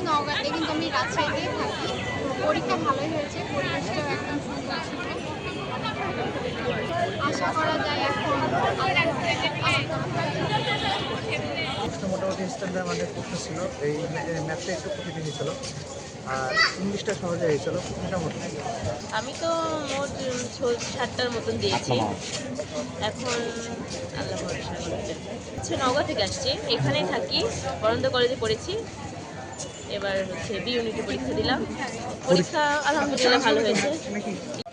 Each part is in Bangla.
নওগাঁতে, কিন্তু আমি রাজশাহীতেই থাকি। পরীক্ষা ভালোই হয়েছে, পরিবেশটাও একদম সুন্দর ছিল। আশা করা যায় এখন মোটামুটি স্ট্যান্ডার্ড মানের প্রশ্ন ছিল। এই ম্যাথটা একটু কঠিন হয়েছিল, আর ইংলিশটা সহজে হয়েছিল মোটামুটি। আমি তো মোট 60টার মতন দিয়েছি। এখন আল্লাহ ভরসা হচ্ছে। নওগাঁ থেকে আসছি, এখানেই থাকি, বরন্দ কলেজে পড়েছি। এবার হচ্ছে বি ইউনিটে পরীক্ষা দিলাম। পরীক্ষা আলহামদুলিল্লাহ ভালো হয়েছে।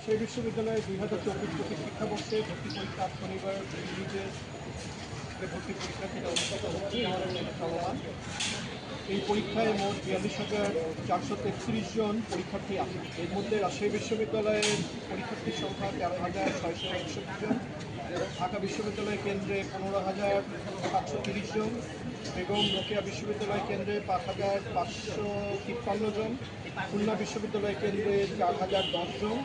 সেই বিশ্ববিদ্যালয়ে 2024-25 শিক্ষাবর্ষে ভর্তি পরীক্ষা শনিবার ইংরেজিতে ভর্তি পরীক্ষা থেকে অনুষ্ঠিত হচ্ছে চলমান। এই পরীক্ষায় মোট 42,433 জন পরীক্ষার্থী আছে। এর মধ্যে রাজশাহী বিশ্ববিদ্যালয়ের পরীক্ষার্থীর সংখ্যা 13,661 জন, ঢাকা বিশ্ববিদ্যালয় কেন্দ্রে 15,730 জন, বেগম রোকেয়া বিশ্ববিদ্যালয় কেন্দ্রে 5,553 জন, খুলনা বিশ্ববিদ্যালয় কেন্দ্রে 4,010 জন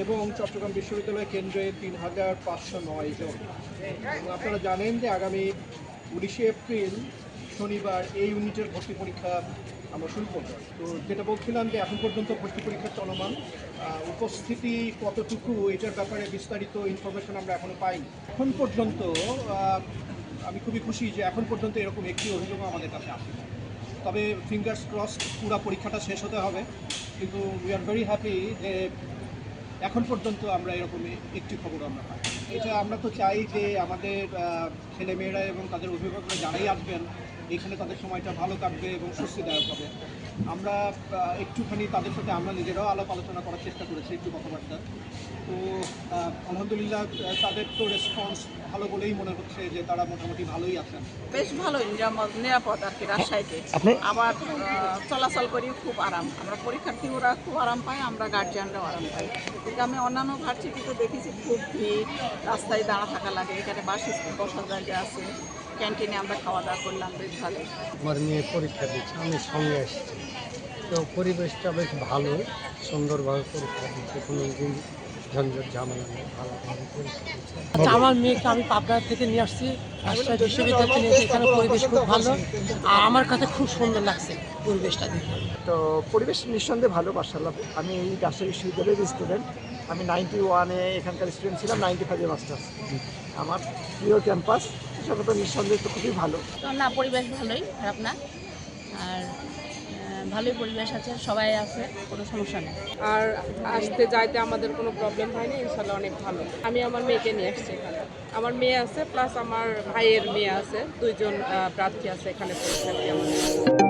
এবং চট্টগ্রাম বিশ্ববিদ্যালয় কেন্দ্রে 3,509 জন। এবং আপনারা জানেন যে আগামী 19শে এপ্রিল শনিবার এই ইউনিটের ভর্তি পরীক্ষা আমরা শুরু করব। তো যেটা বলছিলাম যে এখন পর্যন্ত ভর্তি পরীক্ষা চলমান, উপস্থিতি কতটুকু এটার ব্যাপারে বিস্তারিত ইনফরমেশন আমরা এখনও পাইনি। এখন পর্যন্ত আমি খুবই খুশি যে এখন পর্যন্ত এরকম একটি অভিযোগও আমাদের কাছে আসে। তবে ফিঙ্গার্স ক্রসড পুরো পরীক্ষাটা শেষ হতে হবে, কিন্তু উই আর ভেরি হ্যাপি যে এখন পর্যন্ত আমরা এরকম একটি খবর আমরা পাই। এটা আমরা তো চাই যে আমাদের ছেলেমেয়েরা এবং তাদের অভিভাবকরা যারাই আসবেন এখানে তাদের সময়টা ভালো কাটবে এবং স্বস্তিদায়ক হবে। আমরা একটুখানি তাদের সাথে আমরা নিজেরাও আলাপ আলোচনা করার চেষ্টা করেছি, একটু কথাবার্তা। তো আলহামদুলিল্লাহ তাদের তো রেসপন্স ভালো বলেই মনে হচ্ছে যে তারা মোটামুটি ভালোই আছেন। বেশ ভালোই নিরাপদ আর কি রাজশাহীতে। আবার চলাচল করি খুব আরাম, আমরা পরীক্ষার্থীরা খুব আরাম পাই, আমরা গার্জিয়ানরাও আরাম পাই। কিন্তু আমি অন্যান্য ভার্সিটিতে দেখেছি খুব ভিড়, রাস্তায় দাঁড়া থাকা লাগে। এখানে বসার জায়গা আছে, ক্যান্টিনে আমরা খাওয়া দাওয়া করলাম, বেশ ভালো। আমার মেয়ে পরীক্ষা দিচ্ছে, আমি সঙ্গে এসেছি। তো পরিবেশটা বেশ ভালো, সুন্দরভাবে পরীক্ষা দিচ্ছে, কোনো ঝঞ্ঝট ঝামেলা নেই, ভালোভাবে পরীক্ষা দিচ্ছে। আমার মেয়েকে আমি পাবনা থেকে নিয়ে আসছি, রাজশাহী বিশ্ববিদ্যালয় থেকে নিয়ে এসে। এখানে পরিবেশ খুব ভালো, আর আমার কাছে খুব সুন্দর লাগছে পরিবেশটা দেখে। তো পরিবেশ নিঃসন্দেহে ভালো। মাশাআল্লাহ, আমি এই রাজশাহী বিশ্ববিদ্যালয়ের স্টুডেন্ট। আমি 91-এ এখানকার স্টুডেন্ট ছিলাম, 95-এ মাস্টার্স। আমার প্রিয় ক্যাম্পাস, সেটা তো নিঃসন্দেহে তো খুবই ভালো। তো না, পরিবেশ ভালোই, খারাপ না। আর ভালোই পরিবেশ আছে, সবাই আছে, কোনো সমস্যা নেই। আর আসতে যাইতে আমাদের কোনো প্রবলেম হয়নি, ইনশাল্লাহ অনেক ভালো। আমি আমার মেয়েকে নিয়ে আসছি এখানে। আমার মেয়ে আছে প্লাস আমার ভাইয়ের মেয়ে আছে, দুইজন প্রার্থী আছে এখানে পরীক্ষার্থী আমাদের।